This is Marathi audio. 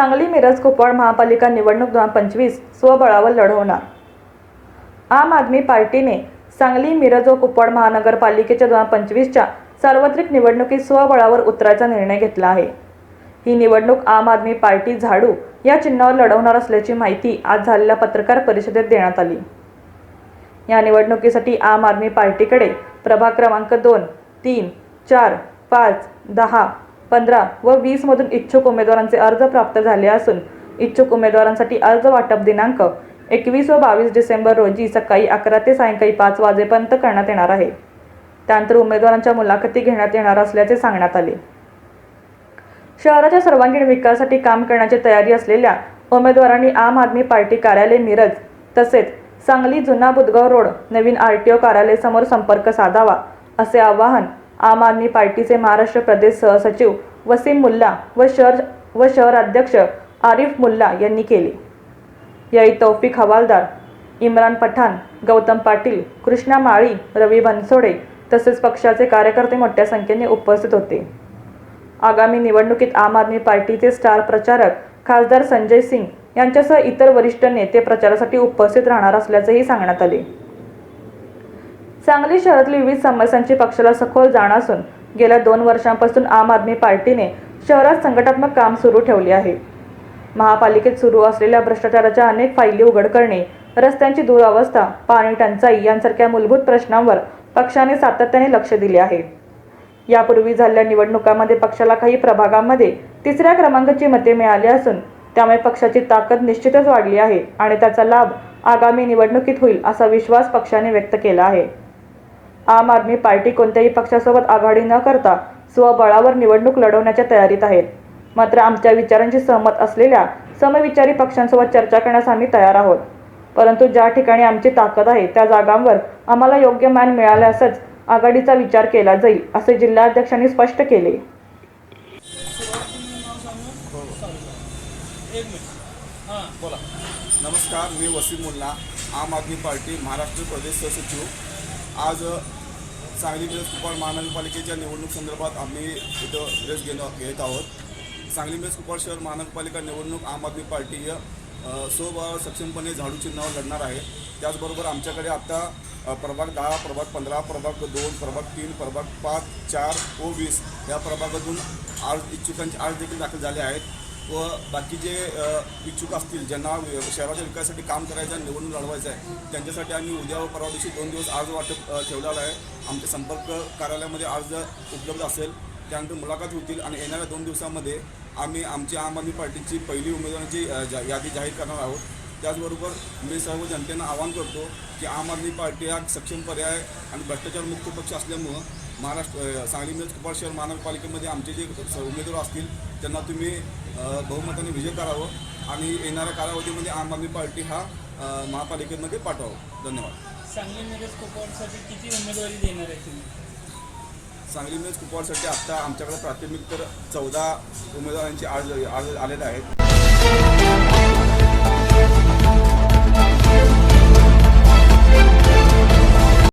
सांगली मिरज कुपवाड महापालिका निवडणूक 2025 स्वबळावर लढवणार। आम आदमी पार्टीने सांगली मिरज व कुपवाड महानगरपालिकेच्या 2025च्या सार्वत्रिक निवडणुकीत स्वबळावर उतरायचा निर्णय घेतला आहे। ही निवडणूक आम आदमी पार्टी झाडू या चिन्हावर लढवणार असल्याची माहिती आज झालेल्या पत्रकार परिषदेत देण्यात आली। या निवडणुकीसाठी आम आदमी पार्टीकडे प्रभाग क्रमांक 2, 3, 4, 5, 10, 15 व 20 मधून इच्छुक उमेदवारांचे अर्ज प्राप्त झाले असून इच्छुक उमेदवारांसाठी अर्ज वाटप दिनांक 21 व 22 डिसेंबर रोजी सकाळी 11 ते सायंकाळी 5 वाजेपर्यंत करण्यात येणार आहे। त्यानंतर उमेदवारांच्या मुलाखती घेण्यात येणार असल्याचे सांगण्यात आले। शहराच्या सर्वांगीण विकासासाठी काम करण्याची तयारी असलेल्या उमेदवारांनी आम आदमी पार्टी कार्यालय मिरज तसेच सांगली जुना बुधगाव रोड नवीन RTO कार्यालय समोर संपर्क साधावा असे आवाहन आम आदमी पार्टीचे महाराष्ट्र प्रदेश सहसचिव वसीम मुल्ला व शहर अध्यक्ष आरिफ मुल्ला यांनी केले। यावेळी तौफिक हवालदार, इम्रान पठाण, गौतम पाटील, कृष्णा माळी, रवी बनसोडे तसेच पक्षाचे कार्यकर्ते मोठ्या संख्येने उपस्थित होते। आगामी निवडणुकीत आम आदमी पार्टीचे स्टार प्रचारक खासदार संजय सिंग यांच्यासह इतर वरिष्ठ नेते प्रचारासाठी उपस्थित राहणार असल्याचेही सांगण्यात आले। सांगली शहरातील विविध समस्यांची पक्षाला सखोल जाण असून गेल्या 2 वर्षांपासून आम आदमी पार्टीने शहरात संघटनात्मक काम सुरू ठेवले आहे। महापालिकेत सुरू असलेल्या भ्रष्टाचाराच्या अनेक फायली उघड करणे, रस्त्यांची दुरावस्था, पाणी टंचाई यांसारख्या मूलभूत प्रश्नांवर पक्षाने सातत्याने लक्ष दिले आहे। यापूर्वी झालेल्या निवडणुकांमध्ये पक्षाला काही प्रभागांमध्ये 3ऱ्या क्रमांकाची मते मिळाली असून त्यामुळे पक्षाची ताकद निश्चितच वाढली आहे आणि त्याचा लाभ आगामी निवडणुकीत होईल असा विश्वास पक्षाने व्यक्त केला आहे। आम आदमी पार्टी कोणत्याही पक्षासोबत आघाडी न करता स्वबळावर निवडणूक लढवण्याच्या तयारीत आहे। मात्र आमच्या विचारांशी सहमत असलेल्या समविचारी पक्षांसोबत चर्चा करण्यास आम्ही तयार आहोत। परंतु ज्या ठिकाणी आमची ताकद आहे त्या जागांवर आम्हाला योग्य मान मिळाल्यासच आघाडीचा विचार केला जाईल असे जिल्हाध्यक्षांनी स्पष्ट केले। नमस्कार, मी वसीम मुल्ला, आम आदमी पार्टी महाराष्ट्र प्रदेश सहसचिव। आज सांगली मिरज कुपवाड महानगरपालिकेच्या निवडणूक संदर्भात आम्ही इथं प्रेस घेत आहोत। सांगली मिरज कुपवाड शहर महानगरपालिका निवडणूक आम आदमी पार्टी स्वबळावर सक्षमपणे झाडू चिन्हावर लढणार आहे। त्याचबरोबर आमच्याकडे आता प्रभाग 10, प्रभाग 15, प्रभाग 2, प्रभाग 3, प्रभाग 5, 4 व 20 या प्रभागातून इच्छुकांचे अर्ज देखील दाखल झाले आहेत व बाकी जे इच्छुक असतील ज्यांना शहराच्या विकासासाठी काम करायचं आहे, निवडणूक लढवायचं आहे, त्यांच्यासाठी आम्ही उद्या व परवा दिवशी 2 दिवस अर्ज वाटप ठेवलेला आहे। आमच्या संपर्क कार्यालयामध्ये अर्ज उपलब्ध असेल, त्यानंतर मुलाखत होतील आणि येणाऱ्या 2 दिवसांमध्ये आम्ही आमची आम आदमी पार्टीची पहिली उमेदवारांची यादी जाहीर करणार आहोत। त्याचबरोबर मी सर्व जनतेनं आवाहन करतो की आम आदमी पार्टी हा सक्षम पर्याय आणि भ्रष्टाचारमुक्त पक्ष असल्यामुळं सांगली मिरज कुपवाड शहर महानगरपालिकेमध्ये आमचे जे उमेदवार असतील त्यांना तुम्ही बहुमताने विजय करावं आणि येणाऱ्या कालावधीमध्ये आम आदमी पार्टी हा महापालिकेमध्ये पाठवावं। धन्यवाद। सांगली मिरज कुपवाडसाठी किती उमेदवारी देणार आहे तुम्ही? सांगली मिरज कुपवाडसाठी आत्ता आमच्याकडे प्राथमिक तर 14 उमेदवारांचे अर्ज आलेले आहेत।